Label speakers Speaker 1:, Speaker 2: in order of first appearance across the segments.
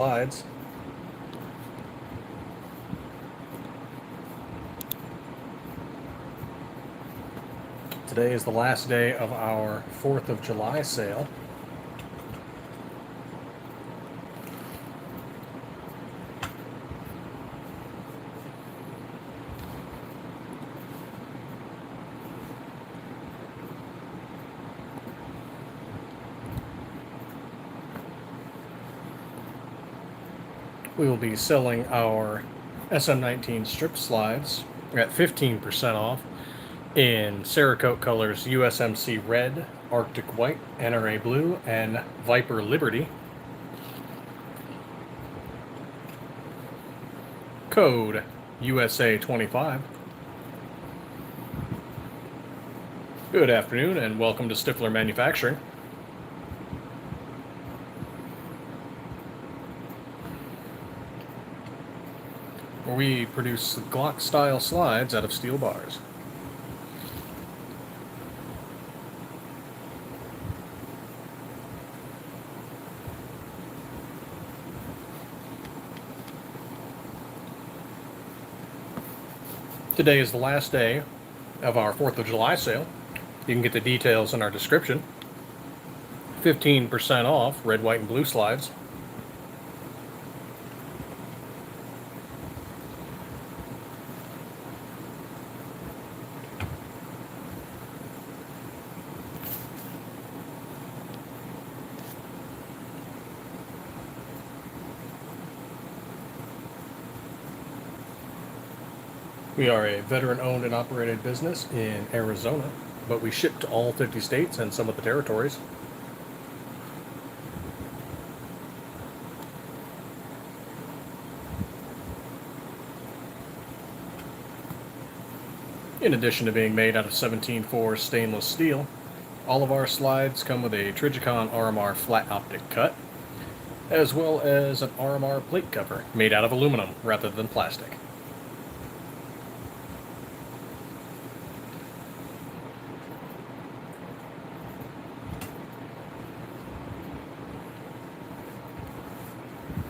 Speaker 1: Slides. Today is the last day of our 4th of July sale. We will be selling our SM19 strip slides at 15% off in Cerakote colors USMC Red, Arctic White, NRA Blue, and Viper Liberty. Code USA25. Good afternoon and welcome to Stiffler Manufacturing. Where we produce Glock-style slides out of steel bars. Today is the last day of our 4th of July sale. You can get the details in our description. 15% off red, white, and blue slides. We are a veteran-owned and operated business in Arizona, but we ship to all 50 states and some of the territories. In addition to being made out of 17.4 stainless steel, all of our slides come with a Trijicon RMR flat optic cut, as well as an RMR plate cover made out of aluminum rather than plastic.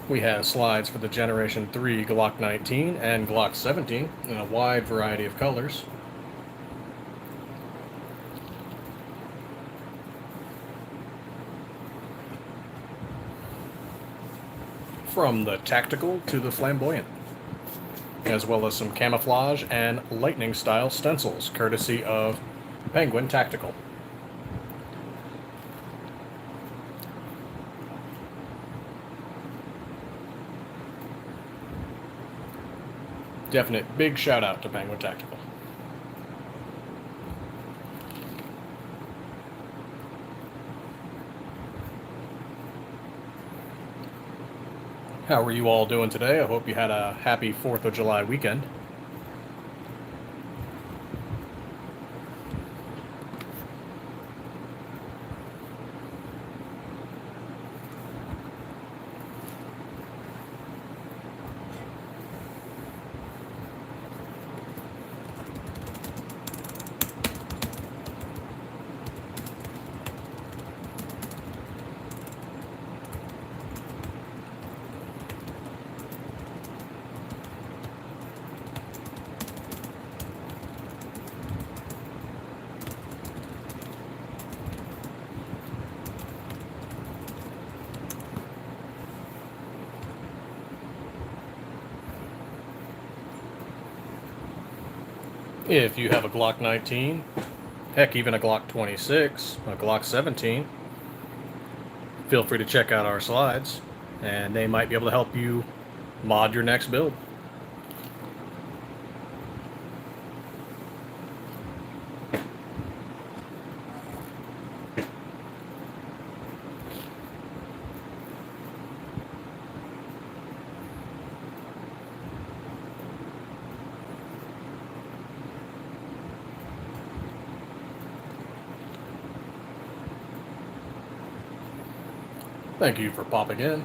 Speaker 1: We have slides for the Generation 3 Glock 19 and Glock 17 in a wide variety of colors. From the tactical to the flamboyant, as well as some camouflage and lightning style stencils courtesy of Penguin Tactical. Definite big shout out to Penguin Tactical. How are you all doing today? I hope you had a happy 4th of July weekend. If you have a Glock 19, heck, even a Glock 26, a Glock 17, feel free to check out our slides, and they might be able to help you mod your next build. Thank you for popping in.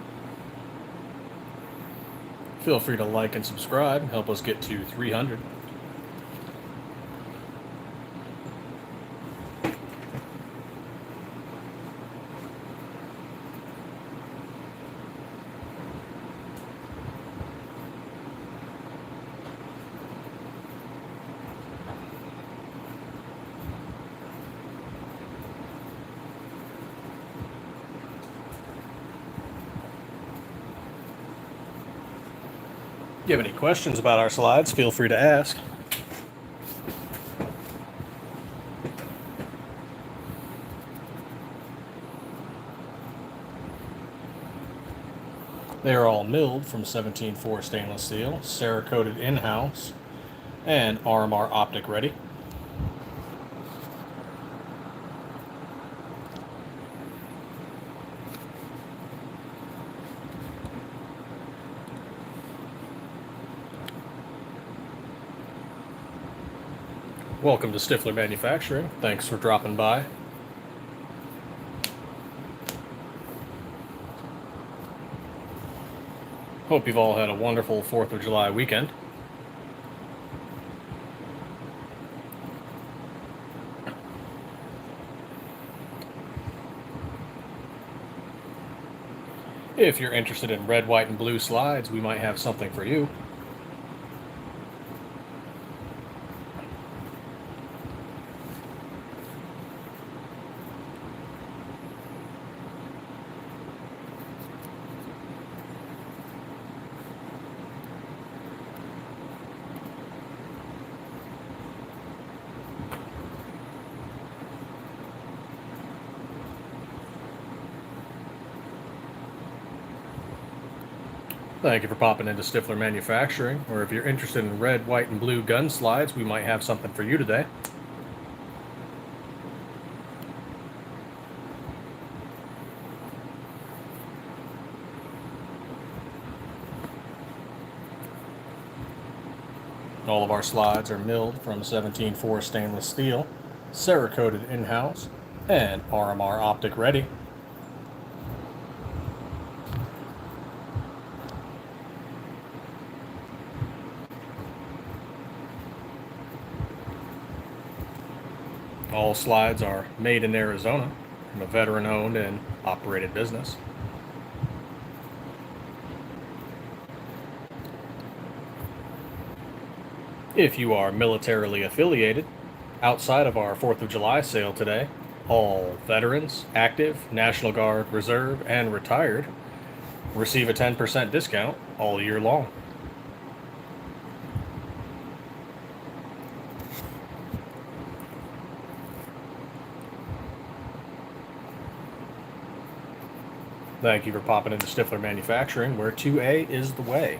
Speaker 1: Feel free to like and subscribe, help us get to 300. If you have any questions about our slides, feel free to ask. They are all milled from 17.4 stainless steel, Cerakoted in-house, and RMR optic ready. Welcome to Stiffler Manufacturing. Thanks for dropping by. Hope you've all had a wonderful 4th of July weekend. If you're interested in red, white, and blue slides, we might have something for you. Thank you for popping into Stiffler Manufacturing, or if you're interested in red, white, and blue gun slides, we might have something for you today. All of our slides are milled from 17.4 stainless steel, Cerakoted in-house, and RMR optic ready. All slides are made in Arizona from a veteran-owned and operated business. If you are militarily affiliated, outside of our 4th of July sale today, all veterans, active, National Guard, Reserve, and retired receive a 10% discount all year long. Thank you for popping into Stiffler Manufacturing, where 2A is the way.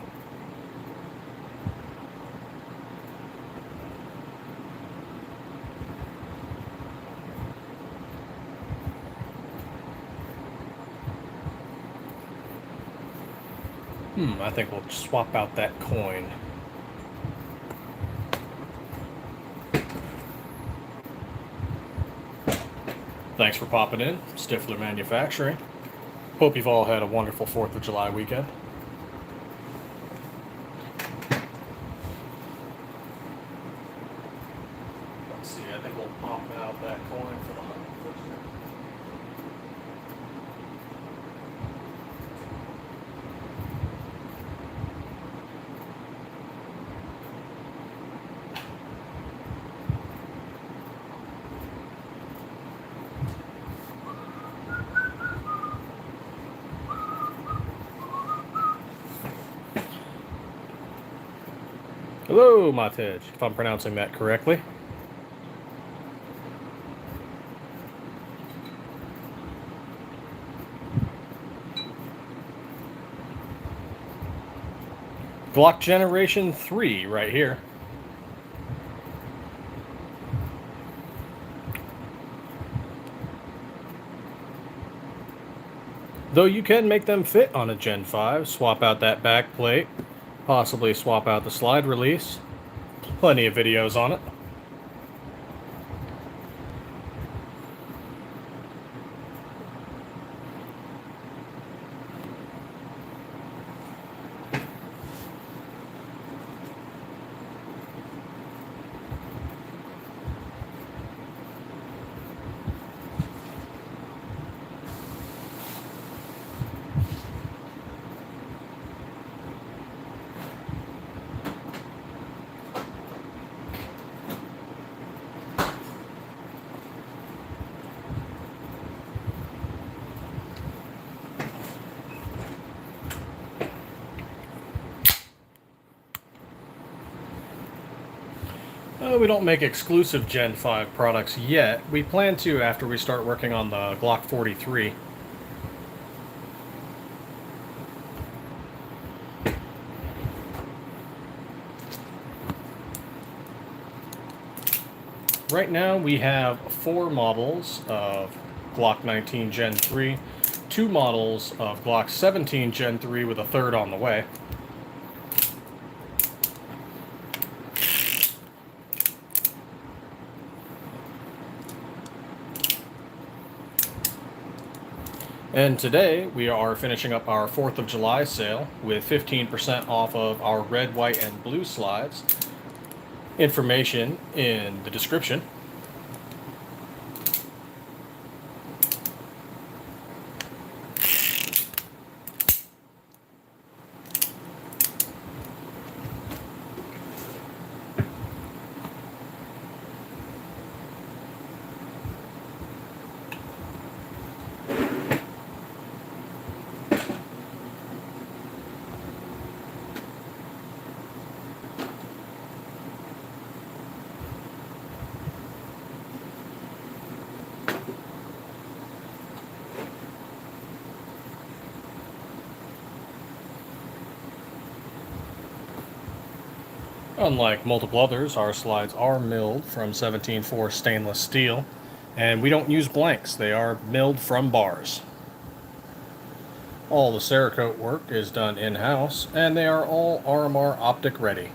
Speaker 1: I think we'll swap out that coin. Thanks for popping in, Stiffler Manufacturing. Hope you've all had a wonderful 4th of July weekend. Let's see, I think we'll pop out that coin for the 100 first. Hello, Matej, if I'm pronouncing that correctly. Glock Generation 3 right here. Though you can make them fit on a Gen 5, swap out that back plate, possibly swap out the slide release. Plenty of videos on it. We don't make exclusive Gen 5 products yet. We plan to after we start working on the Glock 43. Right now we have 4 models of Glock 19 Gen 3, 2 models of Glock 17 Gen 3 with a third on the way. And today we are finishing up our 4th of July sale with 15% off of our red, white, and blue slides. Information in the description. Unlike multiple others, our slides are milled from 17-4 stainless steel, and we don't use blanks. They are milled from bars. All the Cerakote work is done in-house, and they are all RMR optic ready.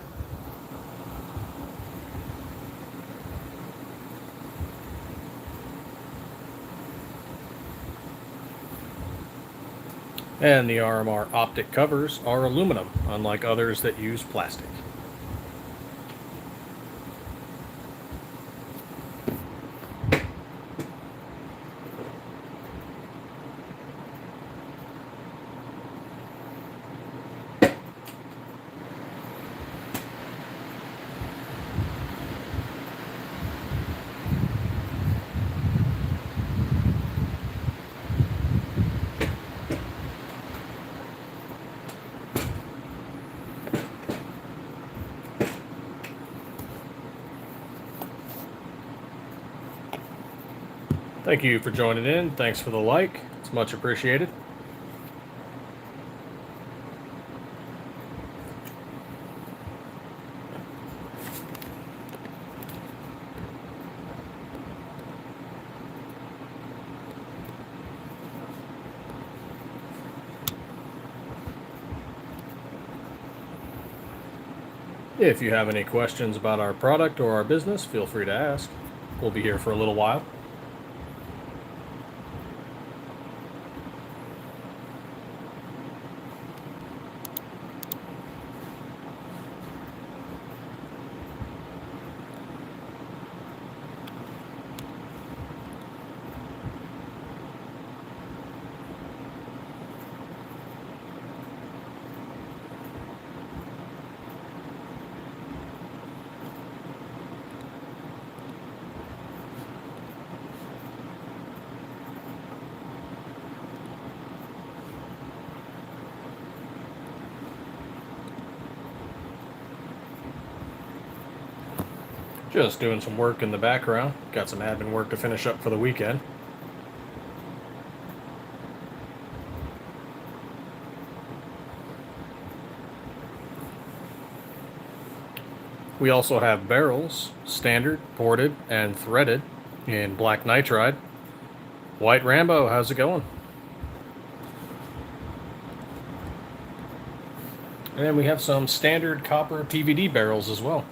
Speaker 1: And the RMR optic covers are aluminum, unlike others that use plastic. Thank you for joining in. Thanks for the like. It's much appreciated. If you have any questions about our product or our business, feel free to ask. We'll be here for a little while. Just doing some work in the background. Got some admin work to finish up for the weekend. We also have barrels, standard, ported, and threaded in black nitride. White Rambo, how's it going? And we have some standard copper PVD barrels as well.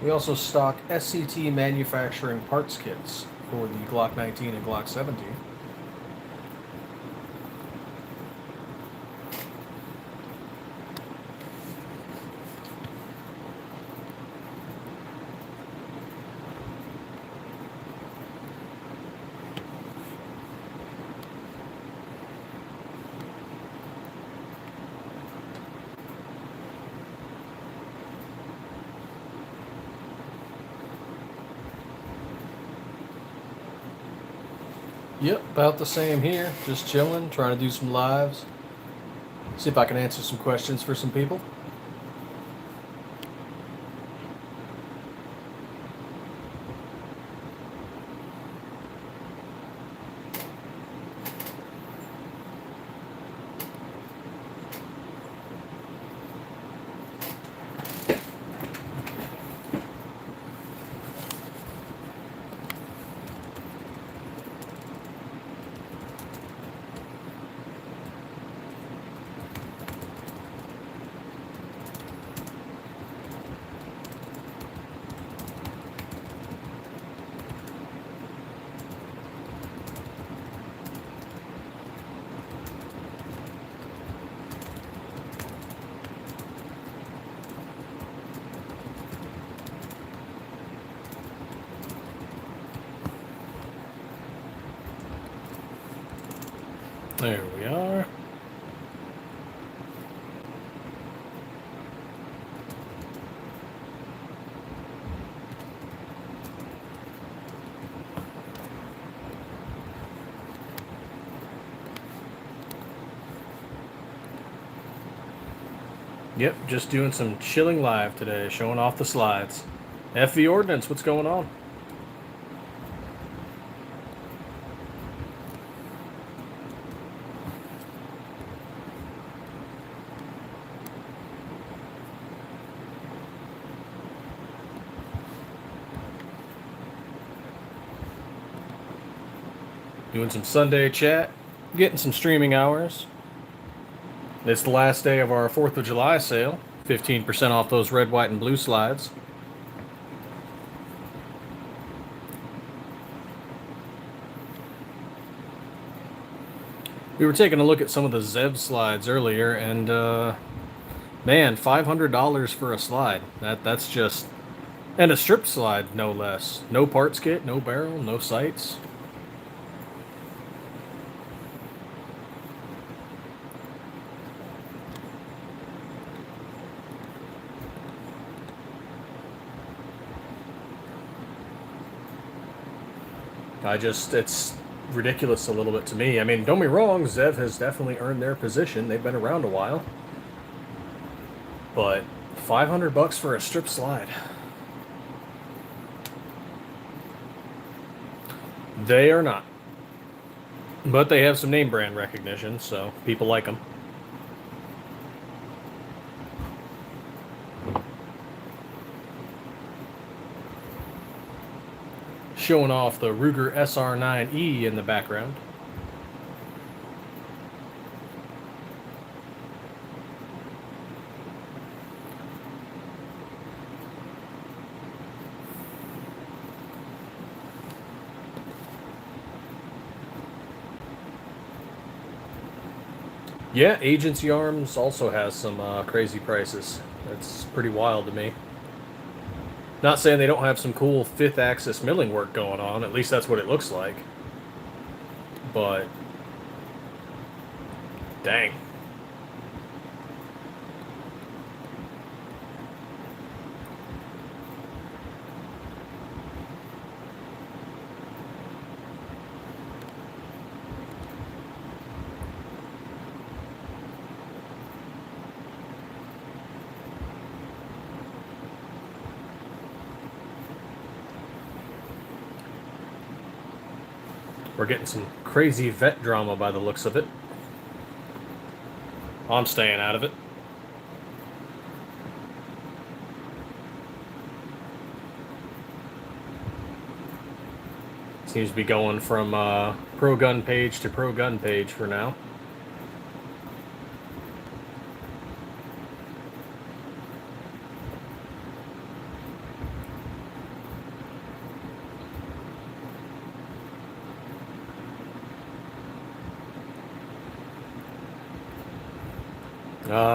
Speaker 1: We also stock SCT manufacturing parts kits for the Glock 19 and Glock 17. Yep, about the same here. Just chilling, trying to do some lives. See if I can answer some questions for some people. There we are. Yep, just doing some chilling live today, showing off the slides. FV Ordnance, what's going on? Doing some Sunday chat, getting some streaming hours. It's the last day of our 4th of July sale. 15% off those red, white, and blue slides. We were taking a look at some of the Zev slides earlier, and man, $500 for a slide. That's just, and a strip slide, no less. No parts kit, no barrel, no sights. It's ridiculous a little bit to me. I mean, don't be wrong, Zev has definitely earned their position. They've been around a while. But $500 for a strip slide. They are not. But they have some name brand recognition, so people like them. Showing off the Ruger SR9E in the background. Yeah, Agency Arms also has some crazy prices. That's pretty wild to me. Not saying they don't have some cool 5th axis milling work going on, at least that's what it looks like. But, dang. We're getting some crazy vet drama by the looks of it. I'm staying out of it. Seems to be going from pro gun page to pro gun page for now.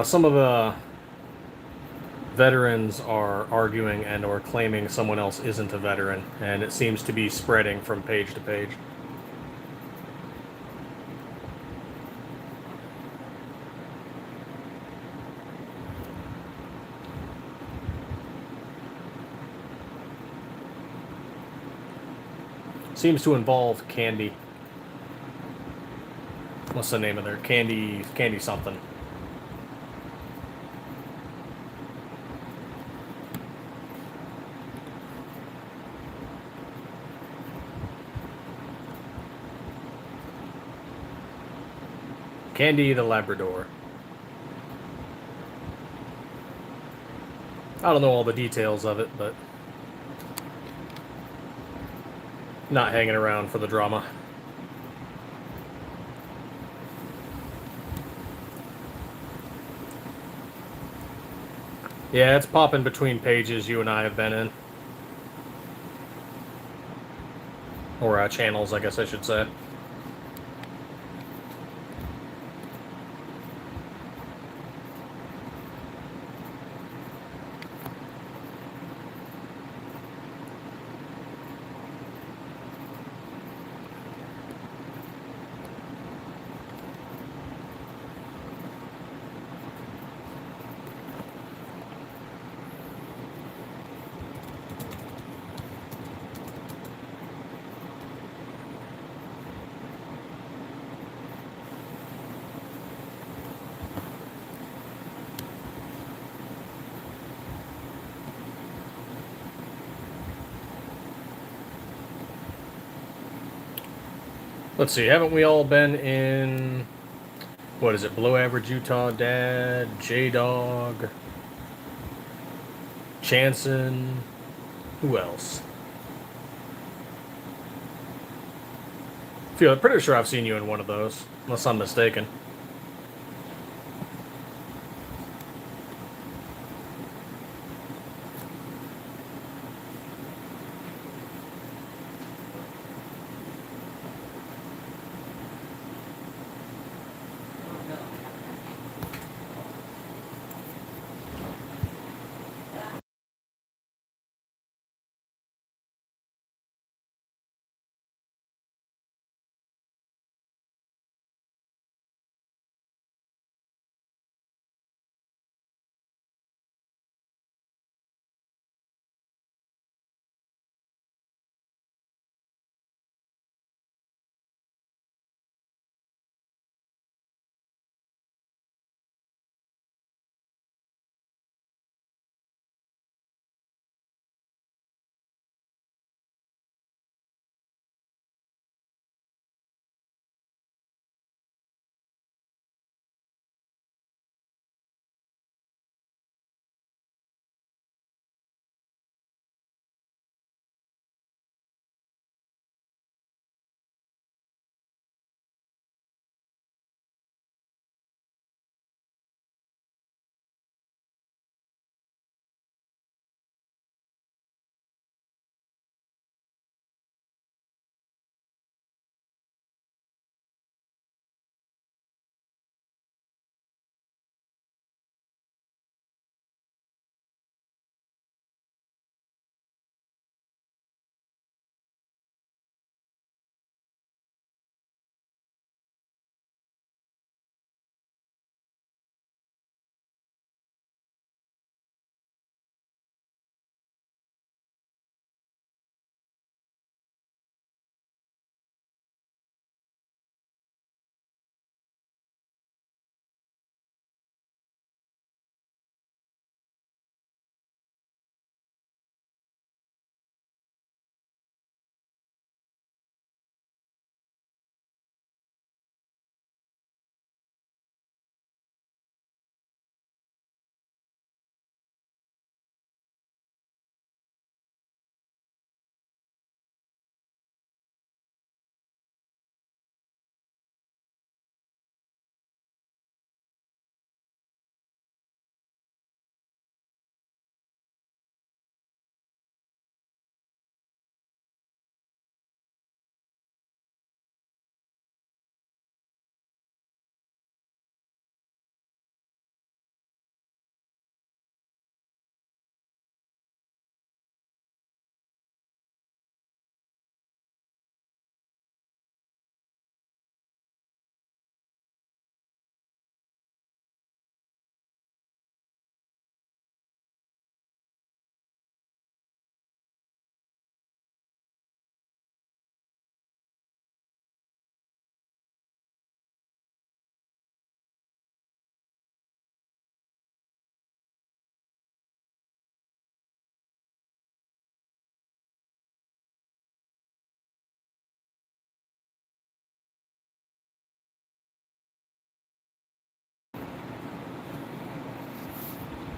Speaker 1: Some of the veterans are arguing and or claiming someone else isn't a veteran, and it seems to be spreading from page to page. Seems to involve Candy. What's the name of their Candy something? Candy the Labrador. I don't know all the details of it, but not hanging around for the drama. Yeah, it's popping between pages you and I have been in. Or channels, I guess I should say. Let's see, haven't we all been in, what is it, Below Average Utah Dad, J-Dog, Chanson, who else? I'm pretty sure I've seen you in one of those, unless I'm mistaken.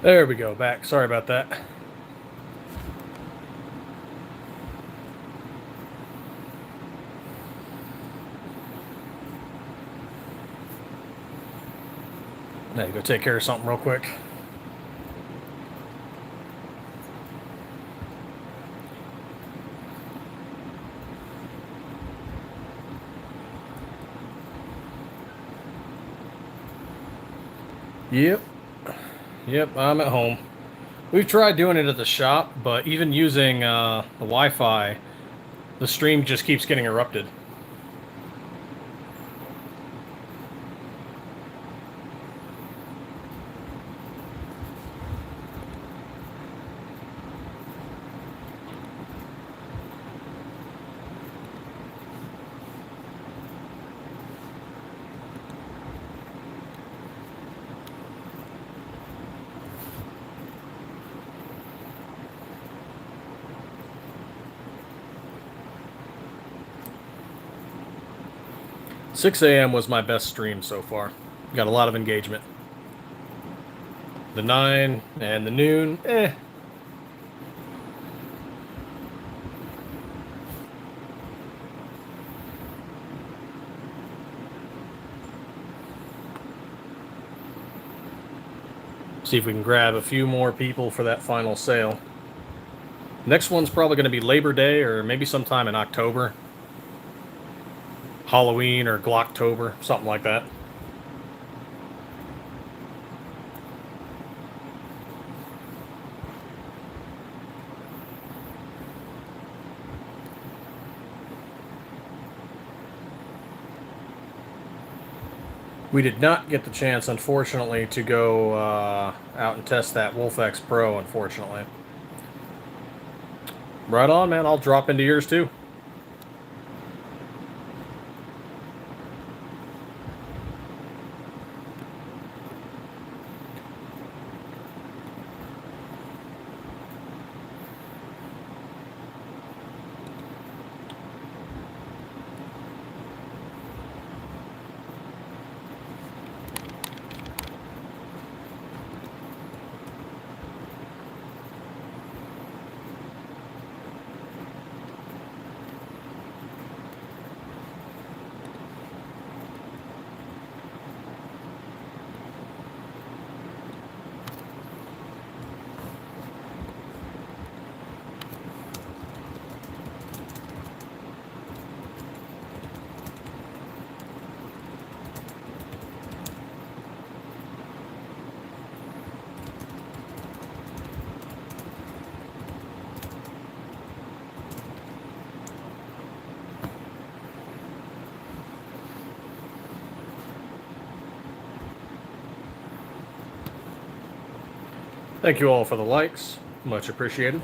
Speaker 1: There we go, back. Sorry about that. Now you go take care of something real quick. Yep. Yep, I'm at home. We've tried doing it at the shop, but even using the Wi-Fi, the stream just keeps getting erupted. Six a.m. was my best stream so far. Got a lot of engagement. The 9 and the noon, See if we can grab a few more people for that final sale. Next one's probably going to be Labor Day or maybe sometime in October. Halloween or Glocktober, something like that. We did not get the chance, unfortunately, to go out and test that Wolf X Pro, unfortunately. Right on, man. I'll drop into yours, too. Thank you all for the likes. Much appreciated.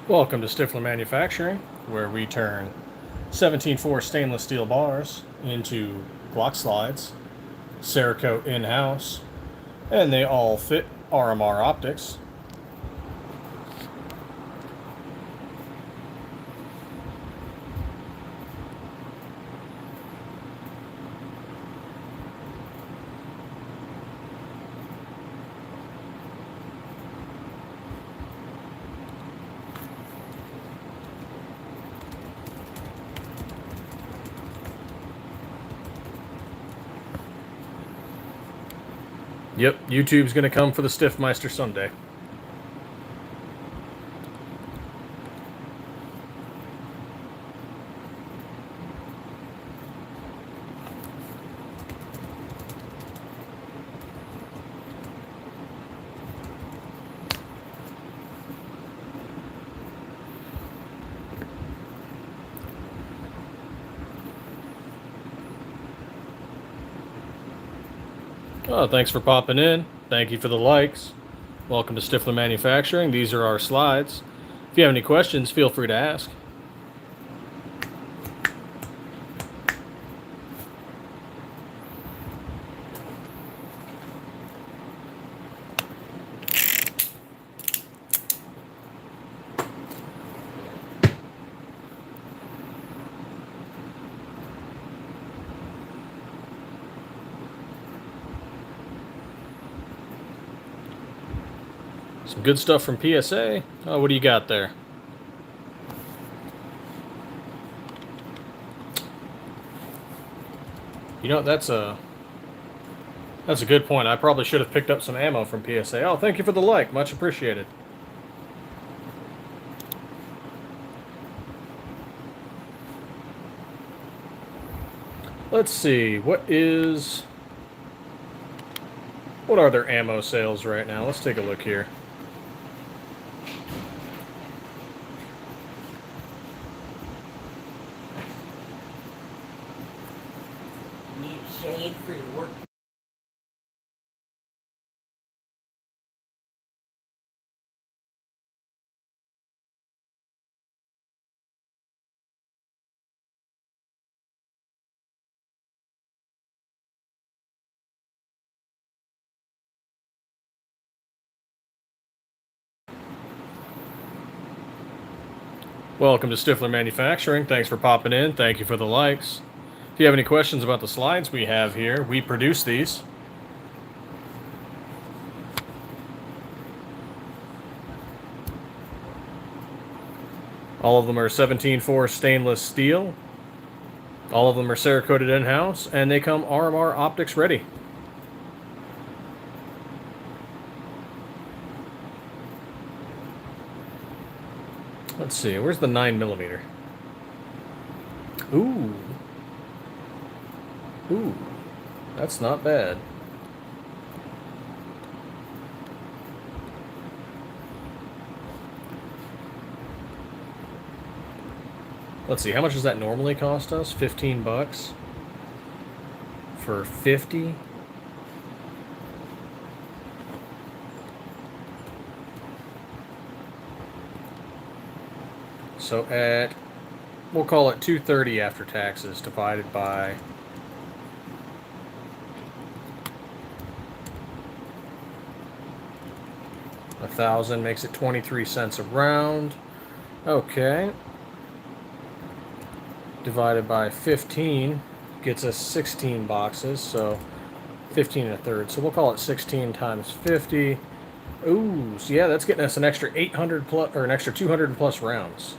Speaker 1: Welcome to Stiffler Manufacturing, where we turn 17.4 stainless steel bars into Glock slides, Cerakote in-house, and they all fit RMR optics. Yep, YouTube's going to come for the Stiffmeister Sunday. Oh, thanks for popping in. Thank you for the likes. Welcome to Stiffler Manufacturing. These are our slides. If you have any questions, feel free to ask. Some good stuff from PSA. Oh, what do you got there? You know, that's a good point. I probably should have picked up some ammo from PSA. Oh, thank you for the like. Much appreciated. Let's see. What are their ammo sales right now? Let's take a look here.
Speaker 2: Need shade for your work.
Speaker 1: Welcome to Stiffler Manufacturing. Thanks for popping in. Thank you for the likes. If you have any questions about the slides we have here, we produce these. All of them are 17.4 stainless steel. All of them are Cerakoted in-house, and they come RMR optics ready. Let's see, where's the 9mm? Ooh. Ooh. That's not bad. Let's see, how much does that normally cost us? 15 bucks? For 50? So at, we'll call it $230 after taxes divided by 1,000 makes it 23 cents a round. Okay. Divided by 15 gets us 16 boxes, so 15 1/3. So we'll call it 16 times 50. Ooh, so yeah, that's getting us an extra 800 plus, or an extra 200 plus rounds.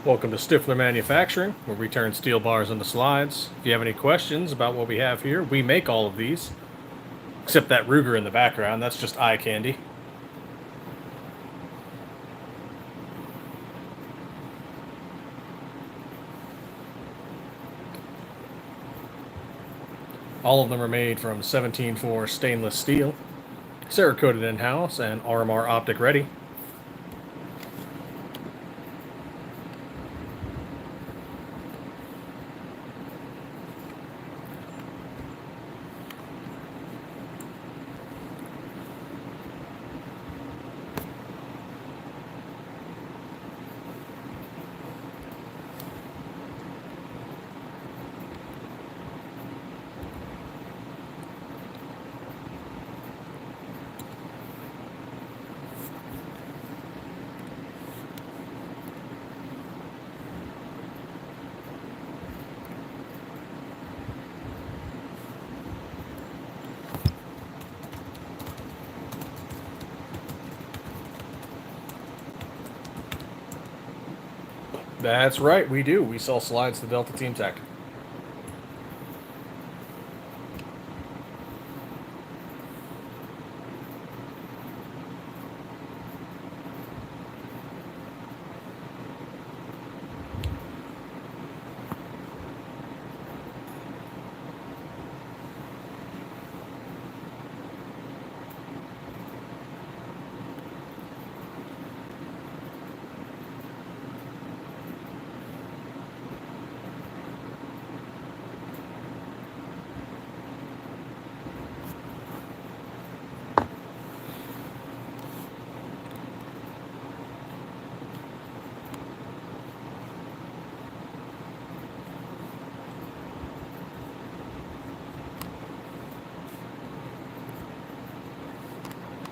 Speaker 1: Welcome to Stiffler Manufacturing, where we turn steel bars into slides. If you have any questions about what we have here, we make all of these. Except that Ruger in the background, that's just eye candy. All of them are made from 17-4 stainless steel, Cerakoted in-house, and RMR optic ready. That's right, we do. We sell slides to Delta Team Tech.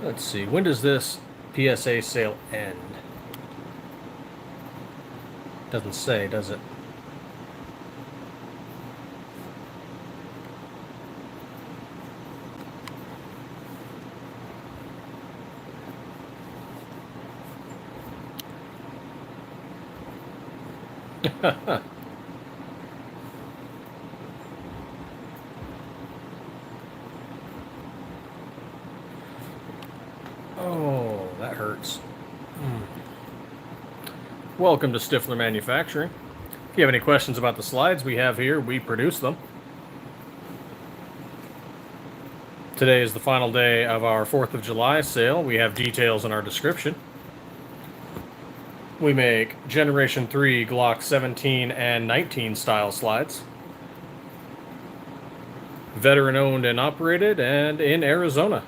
Speaker 1: Let's see, when does this PSA sale end? Doesn't say, does it? Oh, that hurts. Welcome to Stiffler Manufacturing. If you have any questions about the slides we have here, we produce them. Today is the final day of our 4th of July sale. We have details in our description. We make Generation 3 Glock 17 and 19 style slides. Veteran owned and operated, and in Arizona.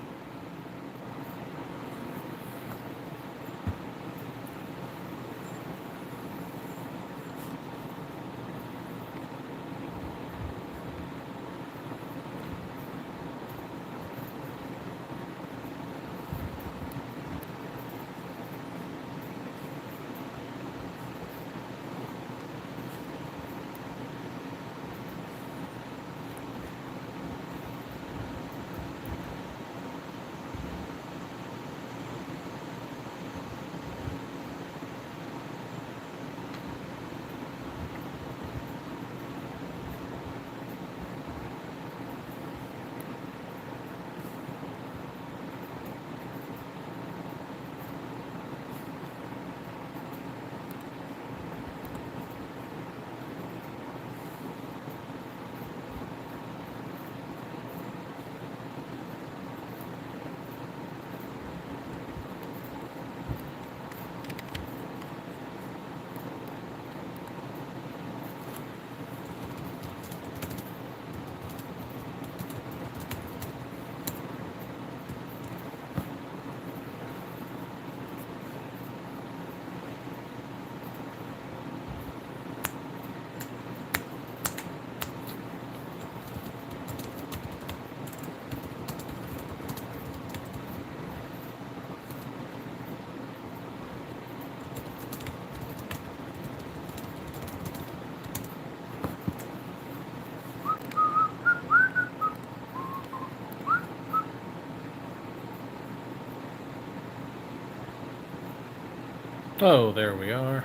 Speaker 1: Oh, there we are.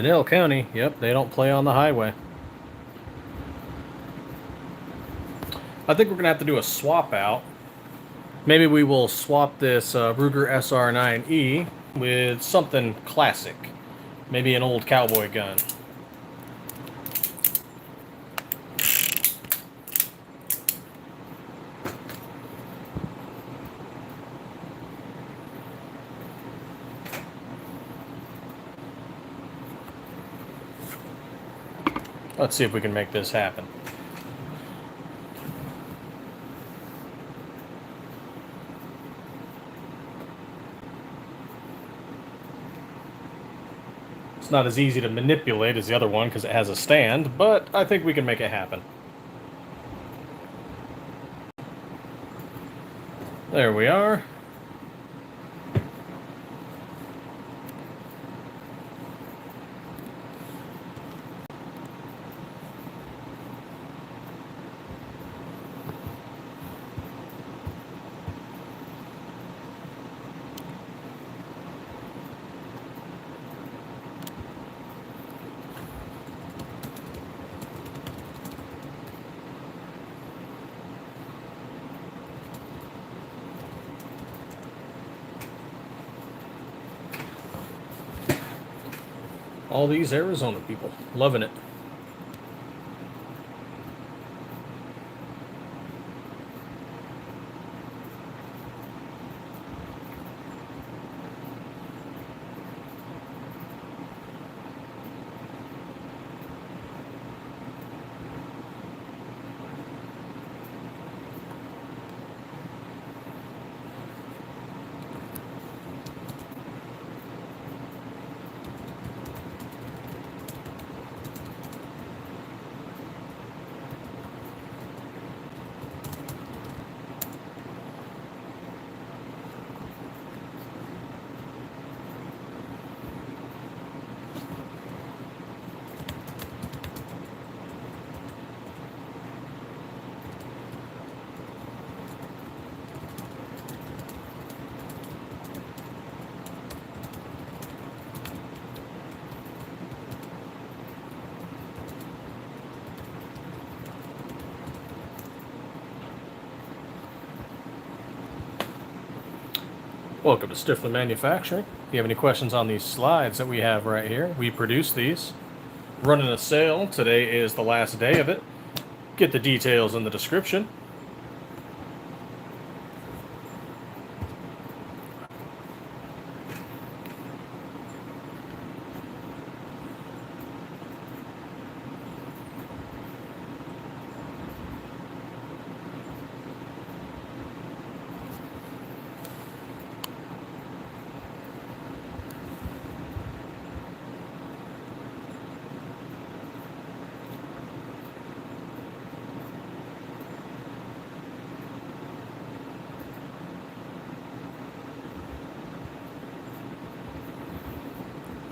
Speaker 1: Pinell County, yep, they don't play on the highway. I think we're going to have to do a swap out. Maybe we will swap this Ruger SR9E with something classic. Maybe an old cowboy gun. Let's see if we can make this happen. It's not as easy to manipulate as the other one because it has a stand, but I think we can make it happen. There we are. All these Arizona people, loving it. Welcome to Stiffler Manufacturing. If you have any questions on these slides that we have right here, we produce these. Running a sale. Today is the last day of it. Get the details in the description.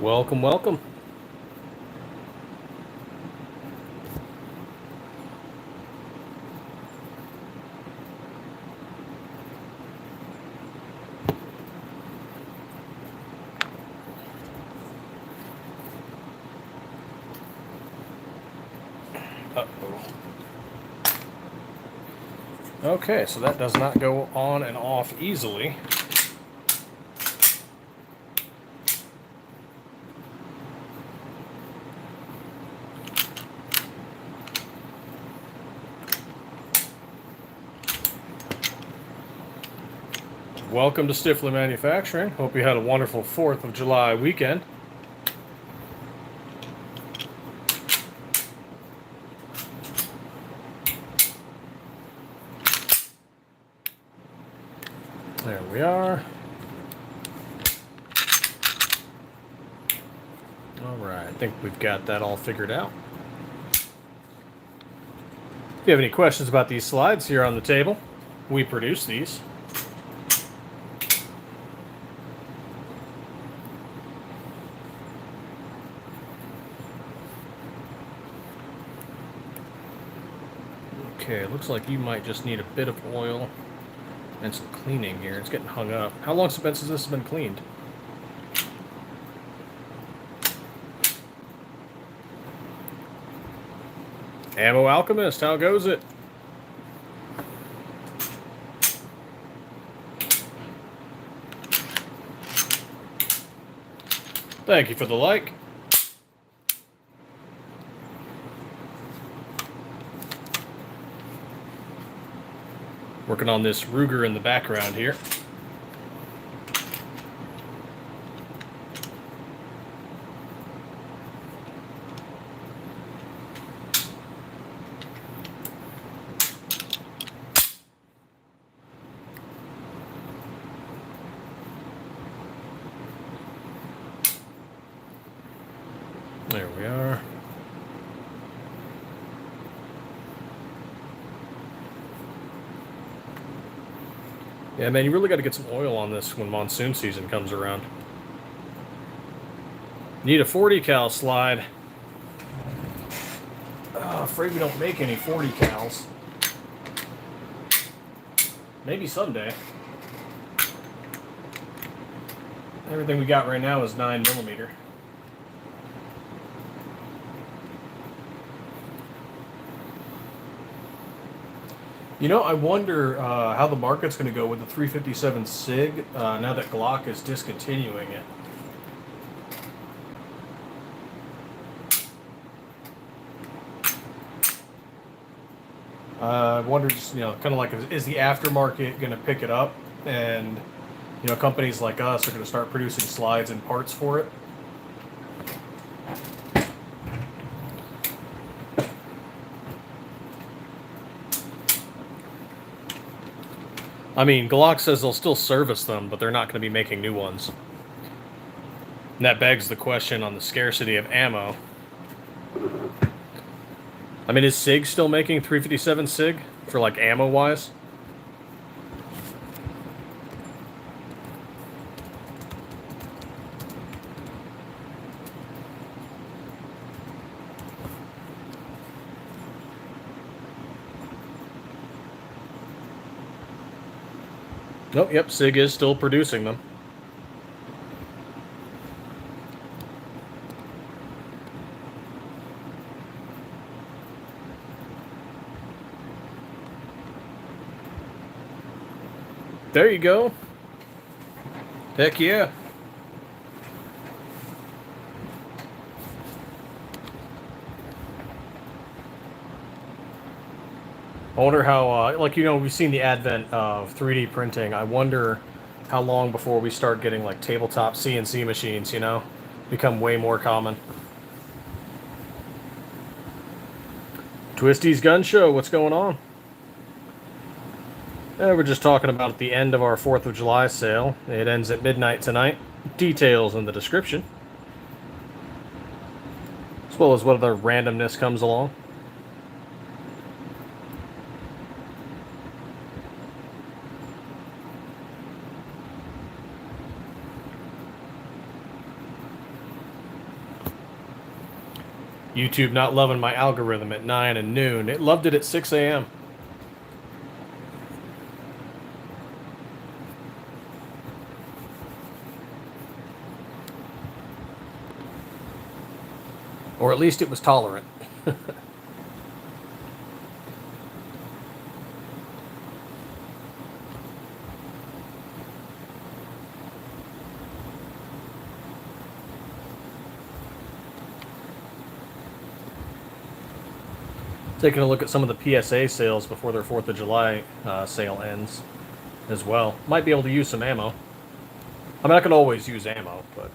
Speaker 1: Welcome, welcome. Uh-oh. Okay, so that does not go on and off easily. Welcome to Stiffler Manufacturing. Hope you had a wonderful 4th of July weekend. There we are. Alright, I think we've got that all figured out. If you have any questions about these slides here on the table, we produce these. Okay, looks like you might just need a bit of oil and some cleaning here. It's getting hung up. How long has it been since this has been cleaned? Ammo Alchemist, how goes it? Thank you for the like. Working on this Ruger in the background here. There we are. Yeah, man, you really got to get some oil on this when monsoon season comes around. Need a 40 cal slide. Afraid we don't make any 40 cals. Maybe someday. Everything we got right now is 9mm. You know, I wonder how the market's going to go with the 357 SIG now that Glock is discontinuing it. I wonder, just, you know, kind of like, is the aftermarket going to pick it up? And, you know, companies like us are going to start producing slides and parts for it. I mean, Glock says they'll still service them, but they're not going to be making new ones. And that begs the question on the scarcity of ammo. I mean, is SIG still making 357 SIG for, like, ammo-wise? Nope, yep, SIG is still producing them. There you go. Heck yeah. I wonder how, like, you know, we've seen the advent of 3D printing. I wonder how long before we start getting, like, tabletop CNC machines, you know, become way more common. Twisty's Gun Show, what's going on? We're just talking about the end of our 4th of July sale. It ends at midnight tonight. Details in the description. As well as what other randomness comes along. YouTube not loving my algorithm at 9 and noon. It loved it at 6 a.m. Or at least it was tolerant. Taking a look at some of the PSA sales before their 4th of July sale ends as well. Might be able to use some ammo. I mean, I can always use ammo, but...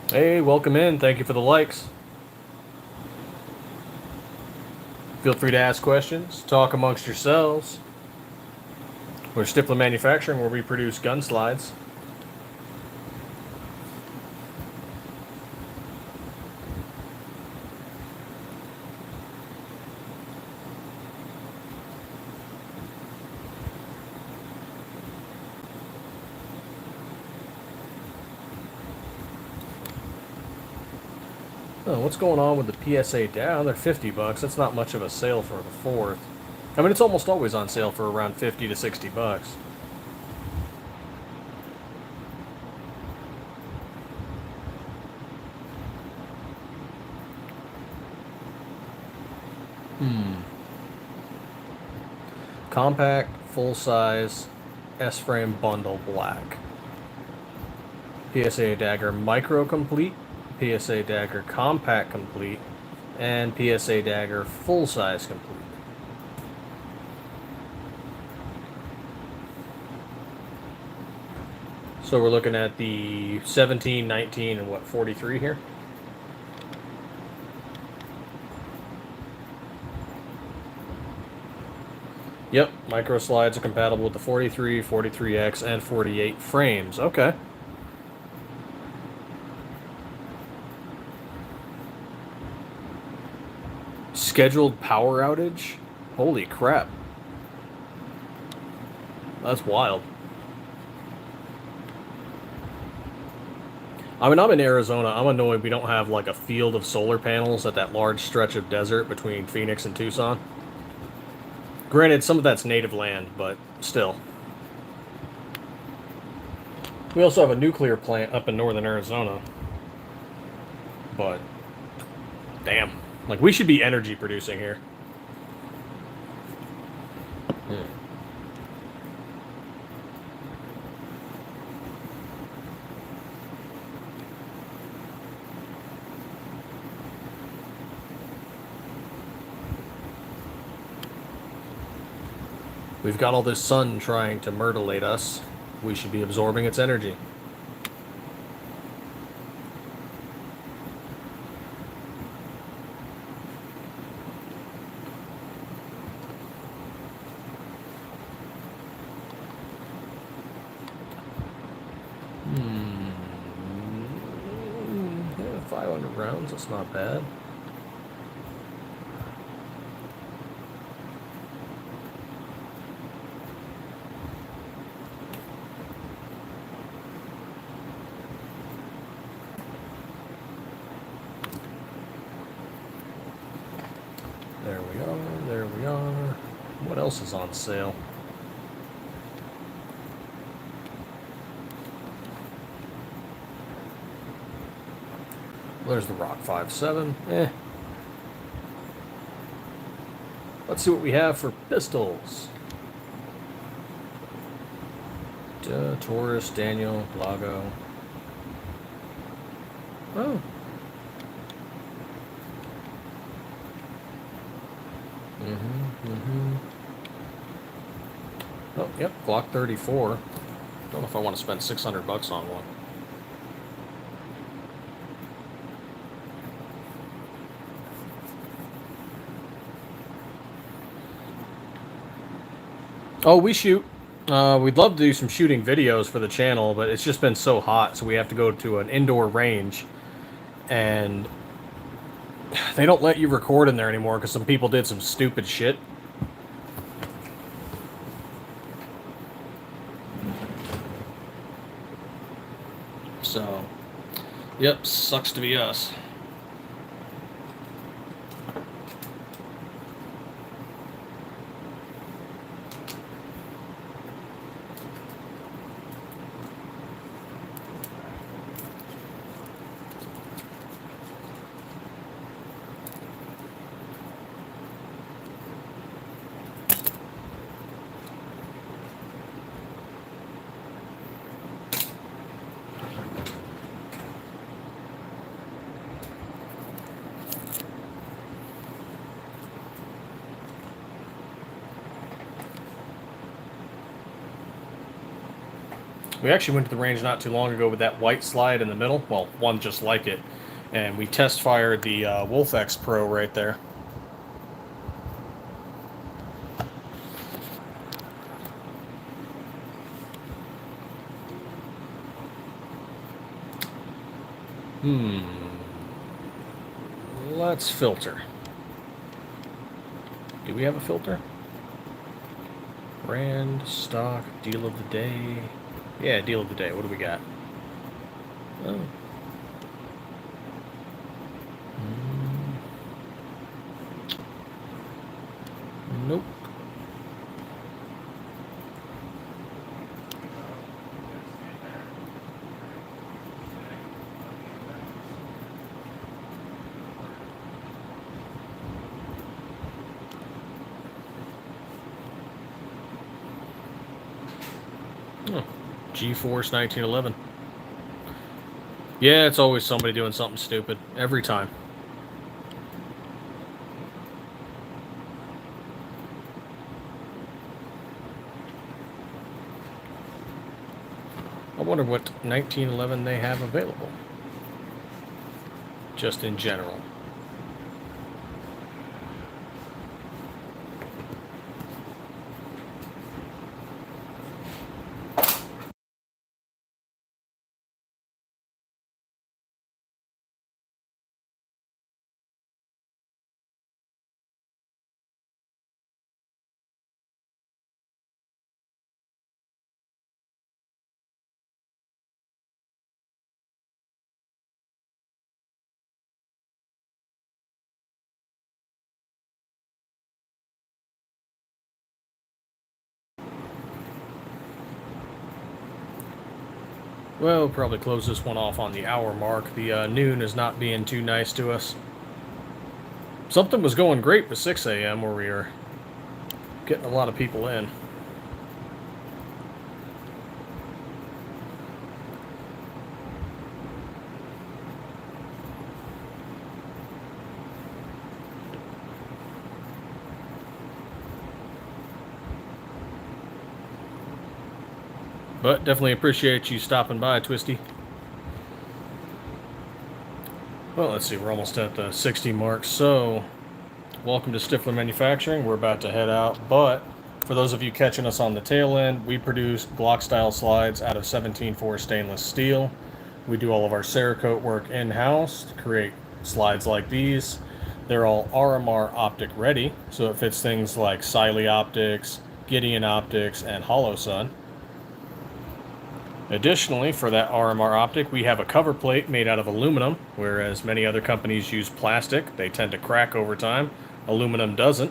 Speaker 1: Hey, welcome in. Thank you for the likes. Feel free to ask questions, talk amongst yourselves. We're Stiffler Manufacturing, where we produce gun slides. Oh, what's going on with the PSA down? They're $50. That's not much of a sale for the 4th. I mean, it's almost always on sale for around 50 to 60 bucks. Compact, full size, S-frame bundle black. PSA Dagger Micro Complete, PSA Dagger Compact Complete, and PSA Dagger Full Size Complete. So we're looking at the 17, 19, and what, 43 here? Yep, micro slides are compatible with the 43, 43X, and 48 frames. Okay. Scheduled power outage? Holy crap. That's wild. I mean, I'm in Arizona. I'm annoyed we don't have like a field of solar panels at that large stretch of desert between Phoenix and Tucson. Granted, some of that's native land, but still. We also have a nuclear plant up in northern Arizona. But, damn. Like, we should be energy producing here. We've got all this sun trying to myrtlate us. We should be absorbing its energy. Yeah, 500 rounds, that's not bad. There we are, there we are. What else is on sale? There's the Rock 5.7. Let's see what we have for pistols. Taurus, Daniel, Lago. Oh. Oh, yep, Glock 34. Don't know if I want to spend $600 on one. Oh, we shoot. We'd love to do some shooting videos for the channel, but it's just been so hot, so we have to go to an indoor range. And they don't let you record in there anymore because some people did some stupid shit. So, yep, sucks to be us. We actually went to the range not too long ago with that white slide in the middle. Well, one just like it. And we test fired the Wolf X Pro right there. Let's filter. Do we have a filter? Brand, stock, deal of the day. Yeah, deal of the day. What do we got? Oh. Nope. Oh, G-Force 1911. Yeah, it's always somebody doing something stupid. Every time. I wonder what 1911 they have available. Just in general. Well, we'll probably close this one off on the hour mark. The noon is not being too nice to us. Something was going great with 6 a.m. where we were getting a lot of people in. But definitely appreciate you stopping by, Twisty. Well, let's see, we're almost at the 60 mark, so welcome to Stiffler Manufacturing. We're about to head out, but for those of you catching us on the tail end, we produce Glock-style slides out of 17-4 stainless steel. We do all of our Cerakote work in-house to create slides like these. They're all RMR optic ready, so it fits things like Siley optics, Gideon optics, and Hollow Sun. Additionally, for that RMR optic, we have a cover plate made out of aluminum, whereas many other companies use plastic. They tend to crack over time. Aluminum doesn't.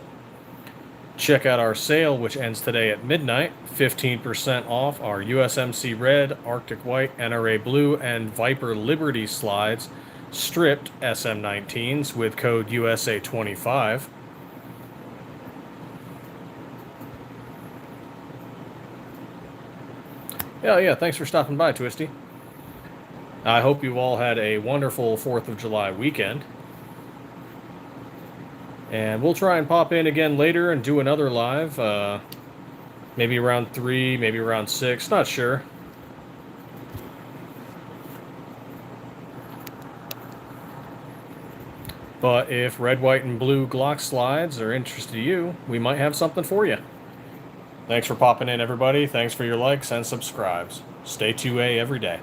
Speaker 1: Check out our sale, which ends today at midnight. 15% off our USMC Red, Arctic White, NRA Blue, and Viper Liberty slides, stripped SM19s with code USA25. Yeah, thanks for stopping by, Twisty. I hope you all had a wonderful 4th of July weekend. And we'll try and pop in again later and do another live. Maybe around 3, maybe around 6, not sure. But if red, white, and blue Glock slides are interested to you, we might have something for you. Thanks for popping in, everybody. Thanks for your likes and subscribes. Stay 2A every day.